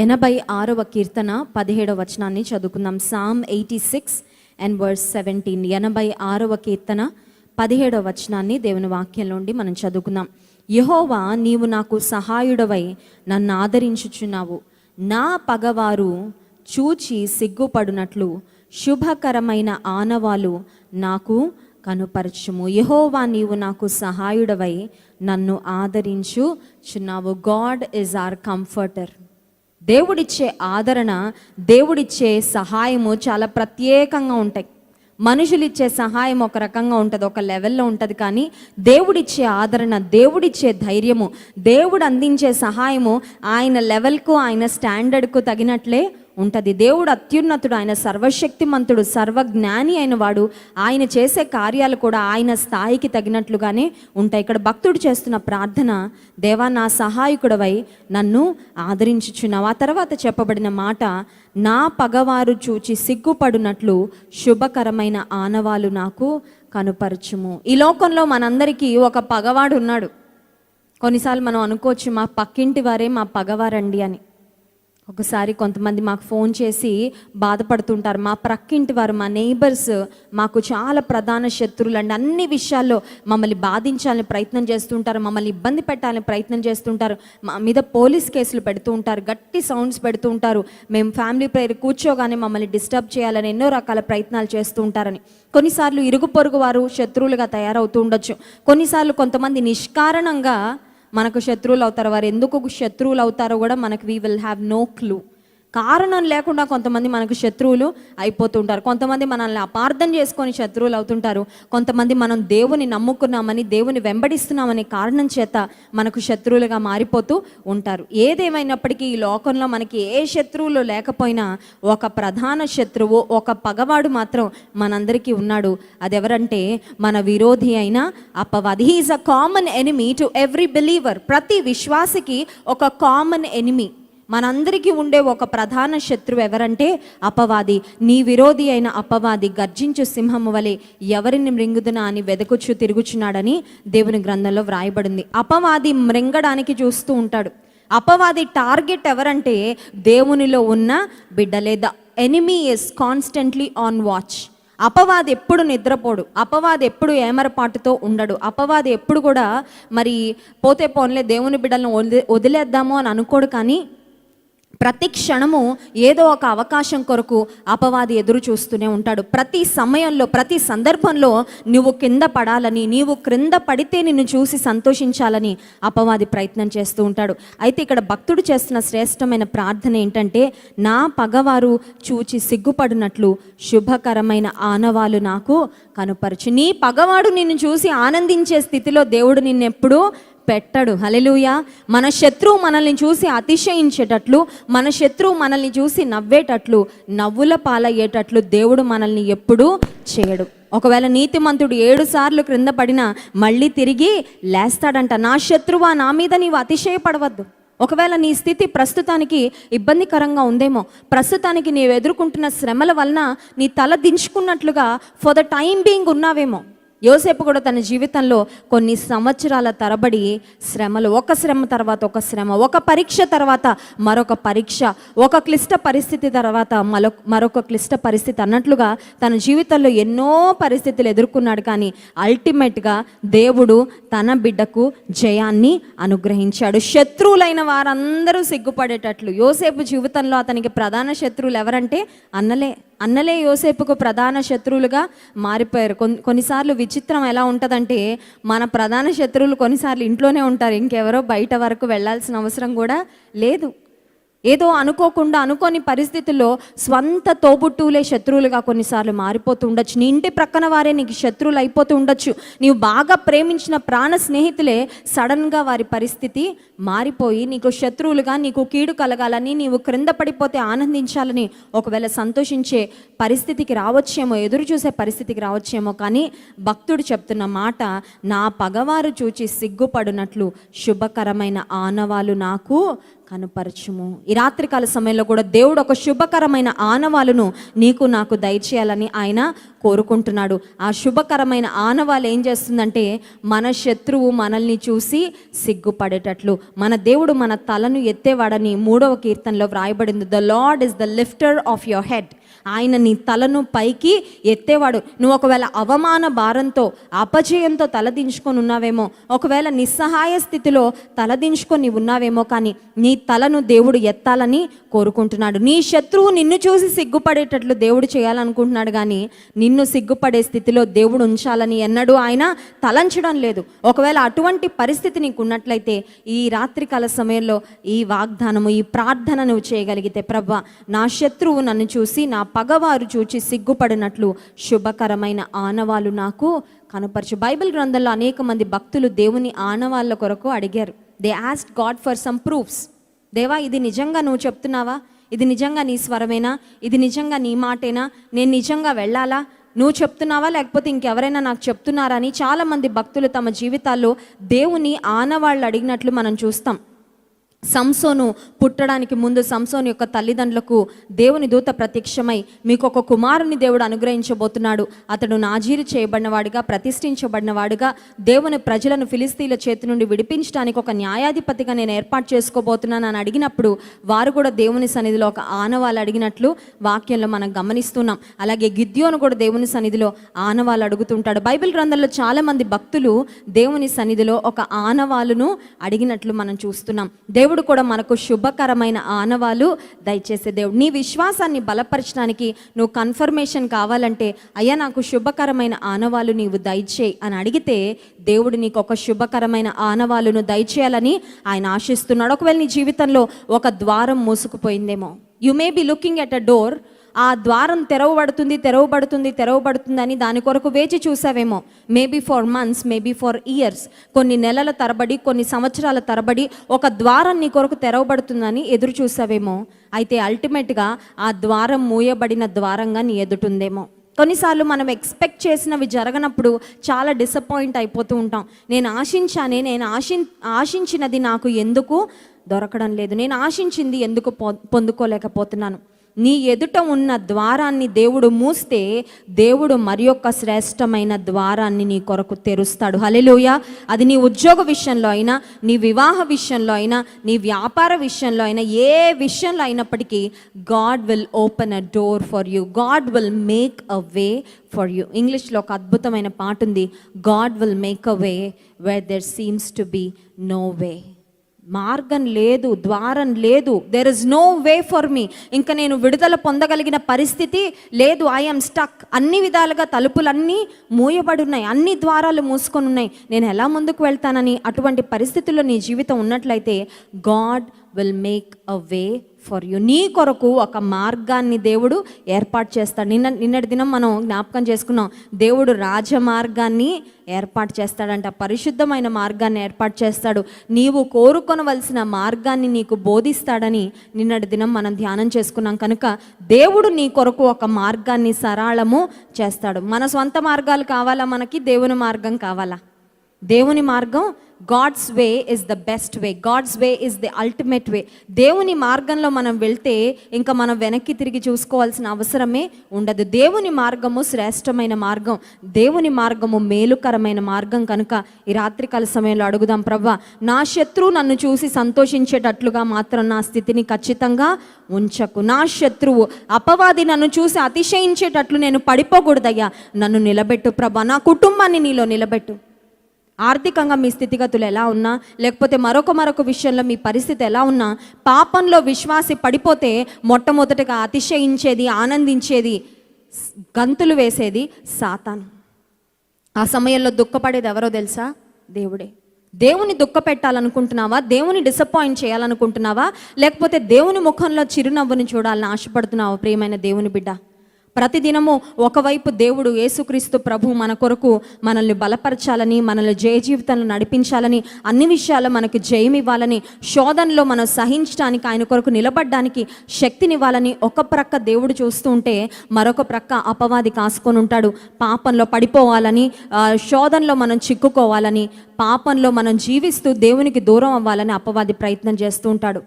86వ కీర్తన 17వ వచనాన్ని చదువుకుందాం. Psalm 86 and verse 17. 86వ కీర్తన 17వ వచనాన్ని దేవుని వాక్యంలో నుండి మనం చదువుకుందాం. యెహోవా, నీవు నాకు సహాయుడవై నన్ను ఆదరించుచున్నావు. నా పగవారు చూచి సిగ్గుపడునట్లు శుభకరమైన ఆనవాలు నాకు కనుపరచుము. యెహోవా, నీవు నాకు సహాయుడవై నన్ను ఆదరించుచున్నావు. God is our comforter. దేవుడిచ్చే ఆదరణ, దేవుడిచ్చే సహాయము చాలా ప్రత్యేకంగా ఉంటాయి. మనుషులు ఇచ్చే సహాయం ఒక రకంగా ఉంటుంది, ఒక లెవెల్లో ఉంటుంది. కానీ దేవుడిచ్చే ఆదరణ, దేవుడిచ్చే ధైర్యము, దేవుడు అందించే సహాయము ఆయన లెవెల్కు, ఆయన స్టాండర్డ్కు తగినట్లే ఉంటుంది. దేవుడు అత్యున్నతుడు, ఆయన సర్వశక్తిమంతుడు, సర్వజ్ఞాని అయిన వాడు. ఆయన చేసే కార్యాలు కూడా ఆయన స్థాయికి తగినట్లుగానే ఉంటాయి. ఇక్కడ భక్తుడు చేస్తున్న ప్రార్థన, దేవా నా సహాయకుడవై నన్ను ఆదరించుచున్నావు. ఆ తర్వాత చెప్పబడిన మాట, నా పగవారు చూచి సిగ్గుపడునట్లు శుభకరమైన ఆనవాలు నాకు కనుపరచుము. ఈ లోకంలో మనందరికీ ఒక పగవాడు ఉన్నాడు. కొన్నిసార్లు మనం అనుకోవచ్చు, మా పక్కింటి వారే మా పగవారండి అని. ఒకసారి కొంతమంది మాకు ఫోన్ చేసి బాధపడుతుంటారు, మా ప్రక్కింటి వారు, మా నైబర్స్ మాకు చాలా ప్రధాన శత్రువులు అండి. అన్ని విషయాల్లో మమ్మల్ని బాధించాలని ప్రయత్నం చేస్తుంటారు, మమ్మల్ని ఇబ్బంది పెట్టాలని ప్రయత్నం చేస్తుంటారు, మా మీద పోలీస్ కేసులు పెడుతూ ఉంటారు, గట్టి సౌండ్స్ పెడుతూ ఉంటారు, మేము ఫ్యామిలీ ప్రేయర్ కూర్చోగానే మమ్మల్ని డిస్టర్బ్ చేయాలని ఎన్నో రకాల ప్రయత్నాలు చేస్తూ ఉంటారని. కొన్నిసార్లు ఇరుగు పొరుగు వారు శత్రువులుగా తయారవుతూ ఉండొచ్చు. కొన్నిసార్లు కొంతమంది నిష్కారణంగా మనకు శత్రువులు అవుతారు. వారు ఎందుకు శత్రువులు అవుతారో కూడా మనకు we will have no clue. కారణం లేకుండా కొంతమంది మనకు శత్రువులు అయిపోతుంటారు. కొంతమంది మనల్ని అపార్థం చేసుకొని శత్రువులు అవుతుంటారు. కొంతమంది మనం దేవుని నమ్ముకున్నామని, దేవుని వెంబడిస్తున్నామనే కారణం చేత మనకు శత్రువులుగా మారిపోతూ ఉంటారు. ఏదేమైనప్పటికీ ఈ లోకంలో మనకి ఏ శత్రువులు లేకపోయినా ఒక ప్రధాన శత్రువు, ఒక పగవాడు మాత్రం మనందరికీ ఉన్నాడు. అదెవరంటే మన విరోధి అయిన అపవాది. He is a common enemy to every believer. ప్రతి విశ్వాసికి ఒక కామన్ ఎనిమీ, మనందరికీ ఉండే ఒక ప్రధాన శత్రువు ఎవరంటే అపవాది. నీ విరోధి అయిన అపవాది గర్జించు సింహము వలె ఎవరిని మృంగుదునా అని వెదకుచు తిరుగుచున్నాడని దేవుని గ్రంథంలో వ్రాయబడింది. అపవాది మృంగడానికి చూస్తూ ఉంటాడు. అపవాది టార్గెట్ ఎవరంటే దేవునిలో ఉన్న బిడ్డలే. The enemy is constantly on watch. అపవాది ఎప్పుడు నిద్రపోడు, అపవాది ఎప్పుడు ఏమరపాటుతో ఉండడు. అపవాది ఎప్పుడు కూడా మరి పోతే పోన్లే దేవుని బిడ్డలను వదిలేద్దాము అని అనుకోడు. కానీ ప్రతి క్షణము ఏదో ఒక అవకాశం కొరకు అపవాది ఎదురు చూస్తూనే ఉంటాడు. ప్రతి సమయంలో, ప్రతి సందర్భంలో నువ్వు కింద పడాలని, నీవు క్రింద పడితే నిన్ను చూసి సంతోషించాలని అపవాది ప్రయత్నం చేస్తూ ఉంటాడు. అయితే ఇక్కడ భక్తుడు చేస్తున్న శ్రేష్టమైన ప్రార్థన ఏంటంటే, నా పగవారు చూచి సిగ్గుపడినట్లు శుభకరమైన ఆనవాలు నాకు కనుపరచు. నీ పగవాడు నిన్ను చూసి ఆనందించే స్థితిలో దేవుడు నిన్నెప్పుడూ పెట్టడు. హల్లెలూయా. మన శత్రువు మనల్ని చూసి అతిశయించేటట్లు, మన శత్రువు మనల్ని చూసి నవ్వేటట్లు, నవ్వుల పాలయ్యేటట్లు దేవుడు మనల్ని ఎప్పుడూ చేయడు. ఒకవేళ నీతిమంతుడు 7 సార్లు క్రింద పడినా మళ్ళీ తిరిగి లేస్తాడంట. నా శత్రువా, నా మీద నీవు అతిశయపడవద్దు. ఒకవేళ నీ స్థితి ప్రస్తుతానికి ఇబ్బందికరంగా ఉందేమో, ప్రస్తుతానికి నీవు ఎదుర్కొంటున్న శ్రమల వలన నీ తల దించుకున్నట్లుగా ఫర్ ద టైం బీయింగ్ ఉన్నావేమో. యోసేపు కూడా తన జీవితంలో కొన్ని సంవత్సరాల తరబడి శ్రమలు, ఒక శ్రమ తర్వాత ఒక శ్రమ, ఒక పరీక్ష తర్వాత మరొక పరీక్ష, ఒక క్లిష్ట పరిస్థితి తర్వాత మరొక క్లిష్ట పరిస్థితి అన్నట్లుగా తన జీవితంలో ఎన్నో పరిస్థితులు ఎదుర్కొన్నాడు. కానీ అల్టిమేట్గా దేవుడు తన బిడ్డకు జయాన్ని అనుగ్రహించాడు. శత్రువులైన వారందరూ సిగ్గుపడేటట్లు. యోసేపు జీవితంలో అతనికి ప్రధాన శత్రువులు ఎవరంటే అన్నలే యోసేపుకు ప్రధాన శత్రువులుగా మారిపోయారు. కొన్నిసార్లు విచిత్రం ఎలా ఉంటుందంటే, మన ప్రధాన శత్రువులు కొన్నిసార్లు ఇంట్లోనే ఉంటారు, ఇంకెవరో బయట వరకు వెళ్ళాల్సిన అవసరం కూడా లేదు. ఏదో అనుకోకుండా, అనుకోని పరిస్థితుల్లో స్వంత తోబుట్టువులే శత్రువులుగా కొన్నిసార్లు మారిపోతూ ఉండొచ్చు. నీ ఇంటి ప్రక్కన వారే నీకు శత్రువులు అయిపోతూ ఉండొచ్చు. నీవు బాగా ప్రేమించిన ప్రాణ స్నేహితులే సడన్గా వారి పరిస్థితి మారిపోయి నీకు శత్రువులుగా, నీకు కీడు కలగాలని, నీవు క్రింద పడిపోతే ఆనందించాలని, ఒకవేళ సంతోషించే పరిస్థితికి రావచ్చేమో, ఎదురు చూసే పరిస్థితికి రావచ్చేమో. కానీ భక్తుడు చెప్తున్న మాట, నా పగవారు చూచి సిగ్గుపడినట్లు శుభకరమైన ఆనవాలు నాకు కనుపరచుము. ఈ రాత్రికాల సమయంలో కూడా దేవుడు ఒక శుభకరమైన ఆనవాలును నీకు నాకు దయచేయాలని ఆయన కోరుకుంటున్నాడు. ఆ శుభకరమైన ఆనవాలు ఏం చేస్తుందంటే మన శత్రువు మనల్ని చూసి సిగ్గుపడేటట్లు, మన దేవుడు మన తలను ఎత్తేవాడని 3వ కీర్తనలో వ్రాయబడింది. The lord is the lifter of your head. ఆయన నీ తలను పైకి ఎత్తేవాడు. నువ్వు ఒకవేళ అవమాన భారంతో అపజయంతో తలదించుకొని ఉన్నావేమో, ఒకవేళ నిస్సహాయ స్థితిలో తలదించుకొని ఉన్నావేమో, కానీ నీ తలను దేవుడు ఎత్తాలని కోరుకుంటున్నాడు. నీ శత్రువు నిన్ను చూసి సిగ్గుపడేటట్లు దేవుడు చేయాలనుకుంటున్నాడు, కానీ నిన్ను సిగ్గుపడే స్థితిలో దేవుడు ఉంచాలని ఎన్నడూ ఆయన తలంచడం లేదు. ఒకవేళ అటువంటి పరిస్థితి నీకు ఉన్నట్లయితే ఈ రాత్రికాల సమయంలో ఈ వాగ్దానము, ఈ ప్రార్థన నువ్వు చేయగలిగితే, ప్రభువా నా శత్రువు నన్ను చూసి, నా పగవారు చూచి సిగ్గుపడినట్లు శుభకరమైన ఆనవాలు నాకు కనుపరచు. బైబిల్ గ్రంథంలో అనేక మంది భక్తులు దేవుని ఆనవాళ్ళ కొరకు అడిగారు. They asked God for some proofs. దేవా, ఇది నిజంగా నువ్వు చెప్తున్నావా? ఇది నిజంగా నీ స్వరమేనా? ఇది నిజంగా నీ మాటేనా? నేను నిజంగా వెళ్ళాలా? నువ్వు చెప్తున్నావా లేకపోతే ఇంకెవరైనా నాకు చెప్తున్నారా అని చాలామంది భక్తులు తమ జీవితాల్లో దేవుని ఆనవాళ్ళు అడిగినట్లు మనం చూస్తాం. సంసోను పుట్టడానికి ముందు సంసోను యొక్క తల్లిదండ్రులకు దేవుని దూత ప్రత్యక్షమై, మీకు ఒక కుమారుని దేవుడు అనుగ్రహించబోతున్నాడు, అతడు నాజీరు చేయబడినవాడుగా, ప్రతిష్ఠించబడినవాడుగా, దేవుని ప్రజలను ఫిలిస్తీన్ల చేతి నుండి విడిపించడానికి ఒక న్యాయాధిపతిగా నేను ఏర్పాటు చేసుకోబోతున్నాను అని అడిగినప్పుడు వారు కూడా దేవుని సన్నిధిలో ఒక ఆనవాళ్ళు అడిగినట్లు వాక్యంలో మనం గమనిస్తున్నాం. అలాగే గిద్యోను కూడా దేవుని సన్నిధిలో ఆనవాళ్ళు అడుగుతుంటాడు. బైబిల్ గ్రంథంలో చాలామంది భక్తులు దేవుని సన్నిధిలో ఒక ఆనవాలును అడిగినట్లు మనం చూస్తున్నాం. దేవుడు కూడా మనకు శుభకరమైన ఆనవాలు దయచేసే దేవుడు. నీ విశ్వాసాన్ని బలపరచడానికి నువ్వు కన్ఫర్మేషన్ కావాలంటే, అయ్యా నాకు శుభకరమైన ఆనవాలు నీవు దయచేయి అని అడిగితే దేవుడు నీకు ఒక శుభకరమైన ఆనవాలును దయచేయాలని ఆయన ఆశిస్తున్నాడు. ఒకవేళ నీ జీవితంలో ఒక ద్వారం మూసుకుపోయిందేమో, you may be looking at a door. ఆ ద్వారం తెరవబడుతుంది అని దాని కొరకు వేచి చూసావేమో. Maybe for months, maybe for years, కొన్ని నెలల తరబడి, కొన్ని సంవత్సరాల తరబడి ఒక ద్వారం నీ కొరకు తెరవబడుతుందని ఎదురు చూసావేమో. అయితే అల్టిమేట్గా ఆ ద్వారం మూయబడిన ద్వారంగా నీ ఎదుటుందేమో. కొన్నిసార్లు మనం ఎక్స్పెక్ట్ చేసినవి జరగనప్పుడు చాలా డిసప్పాయింట్ అయిపోతూ ఉంటాం. నేను ఆశించినది నాకు ఎందుకు దొరకడం లేదు, నేను ఆశించింది ఎందుకు పొందుకోలేకపోతున్నాను. నీ ఎదుట ఉన్న ద్వారాన్ని దేవుడు మూస్తే దేవుడు మరి యొక్క శ్రేష్టమైన ద్వారాన్ని నీ కొరకు తెరుస్తాడు. హల్లెలూయా. అది నీ ఉద్యోగ విషయంలో అయినా, నీ వివాహ విషయంలో అయినా, నీ వ్యాపార విషయంలో అయినా, ఏ విషయంలో అయినప్పటికీ God will open a door for you, God will make a way for you. ఇంగ్లీష్లో ఒక అద్భుతమైన పాట ఉంది, God will make a way where there seems to be no way. మార్గం లేదు, ద్వారం లేదు, there is no way for me. ఇంకా నేను విడుదల పొందగలిగిన పరిస్థితి లేదు. I'm stuck. అన్ని విధాలుగా తలుపులన్నీ మూయబడి ఉన్నాయి, అన్ని ద్వారాలు మూసుకొని ఉన్నాయి, నేను ఎలా ముందుకు వెళ్తానని అటువంటి పరిస్థితుల్లో నీ జీవితం ఉన్నట్లయితే God will make a way for you. నీ కొరకు ఒక మార్గాన్ని దేవుడు ఏర్పాటు చేస్తాడు. నిన్నటి దినం మనం జ్ఞాపకం చేసుకున్నాం, దేవుడు రాజమార్గాన్ని ఏర్పాటు చేస్తాడంట, పరిశుద్ధమైన మార్గాన్ని ఏర్పాటు చేస్తాడు, నీవు కోరుకొనవలసిన మార్గాన్ని నీకు బోధిస్తాడని నిన్నటి దినం మనం ధ్యానం చేసుకున్నాం. కనుక దేవుడు నీ కొరకు ఒక మార్గాన్ని సరళము చేస్తాడు. మన సొంత మార్గాలు కావాలా మనకి? దేవుని మార్గం కావాలా? దేవుని మార్గం, God's way is the best way, God's way is the ultimate way. దేవుని మార్గంలో మనం వెళ్తే ఇంకా మనం వెనక్కి తిరిగి చూసుకోవాల్సిన అవసరమే ఉండదు. దేవుని మార్గము శ్రేష్టమైన మార్గం, దేవుని మార్గము మేలుకరమైన మార్గం. కనుక ఈ రాత్రికాల సమయంలో అడుగుదాం, ప్రభువా నా శత్రువు నన్ను చూసి సంతోషించేటట్లుగా మాత్రం నా స్థితిని ఖచ్చితంగా ఉంచకు. నా శత్రువు అపవాది నన్ను చూసి అతిశయించేటట్లు నేను పడిపోకూడదయ్యా, నన్ను నిలబెట్టు ప్రభువా, నా కుటుంబాన్ని నీలో నిలబెట్టు. ఆర్థికంగా మీ స్థితిగతులు ఎలా ఉన్నా, లేకపోతే మరొక విషయంలో మీ పరిస్థితి ఎలా ఉన్నా, పాపంలో విశ్వాసి పడిపోతే మొట్టమొదటిగా అతిశయించేది, ఆనందించేది, గంతులు వేసేది సాతాను. ఆ సమయంలో దుఃఖపడేది ఎవరో తెలుసా? దేవుడే. దేవుని దుఃఖ పెట్టాలనుకుంటున్నావా? దేవుని డిసప్పాయింట్ చేయాలనుకుంటున్నావా? లేకపోతే దేవుని ముఖంలో చిరునవ్వుని చూడాలని ఆశపడుతున్నావా? ప్రియమైన దేవుని బిడ్డ, ప్రతిదినము ఒకవైపు దేవుడు యేసుక్రీస్తు ప్రభు మన కొరకు మనల్ని బలపరచాలని, మనల్ని జయ జీవితంలో నడిపించాలని, అన్ని విషయాల్లో మనకు జయం ఇవ్వాలని, శోధనలో మనం సహించడానికి, ఆయన కొరకు నిలబడడానికి శక్తినివ్వాలని ఒక ప్రక్క దేవుడు చూస్తూ ఉంటే మరొక ప్రక్క అపవాది కాసుకొని ఉంటాడు. పాపంలో పడిపోవాలని, శోధనలో మనం చిక్కుకోవాలని, పాపంలో మనం జీవిస్తూ దేవునికి దూరం అవ్వాలని అపవాది ప్రయత్నం చేస్తూ ఉంటాడు.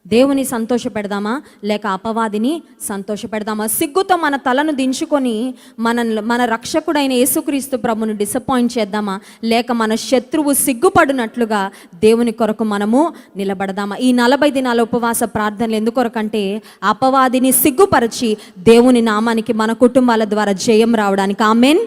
దేవుని సంతోష పెడదామా లేక అపవాదిని సంతోష పెడదామా? సిగ్గుతో మన తలను దించుకొని మన రక్షకుడైన యేసుక్రీస్తు ప్రభుని డిసప్పాయింట్ చేద్దామా లేక మన శత్రువు సిగ్గుపడినట్లుగా దేవుని కొరకు మనము నిలబడదామా? ఈ 40 దినాల ఉపవాస ప్రార్థనలు ఎందుకొరకంటే అపవాదిని సిగ్గుపరిచి దేవుని నామానికి మన కుటుంబాల ద్వారా జయం రావడానికి. ఆమేన్.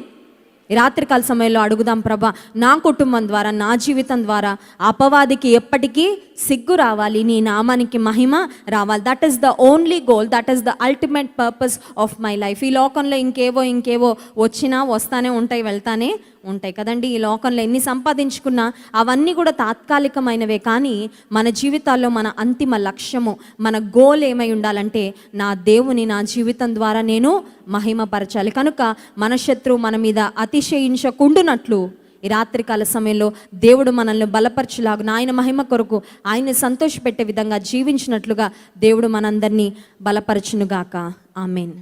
ఈ రాత్రికాల సమయంలో అడుగుదాం, ప్రభా నా కుటుంబం ద్వారా నా జీవితం ద్వారా అపవాదికి ఎప్పటికీ సిగ్గు రావాలి, నీ నామానికి మహిమ రావాలి. That is the only goal, that is the ultimate purpose of my life. ఈ లోకంలో ఇంకేవో వచ్చినా వస్తానే ఉంటాయి, వెళ్తానే ఉంటాయి కదండి. ఈ లోకంలో ఎన్ని సంపాదించుకున్నా అవన్నీ కూడా తాత్కాలికమైనవే. కానీ మన జీవితాల్లో మన అంతిమ లక్ష్యము, మన గోల్ ఏమై ఉండాలంటే నా దేవుని నా జీవితం ద్వారా నేను మహిమపరచాలి. కనుక మన శత్రువు మన మీద అతిశయించకుండునట్లు ఈ రాత్రికాల సమయంలో దేవుడు మనల్ని బలపరచులాగా, ఆయన మహిమ కొరకు ఆయన్ని సంతోషపెట్టే విధంగా జీవించినట్లుగా దేవుడు మనందరినీ బలపరచునుగాక. ఆమేన్.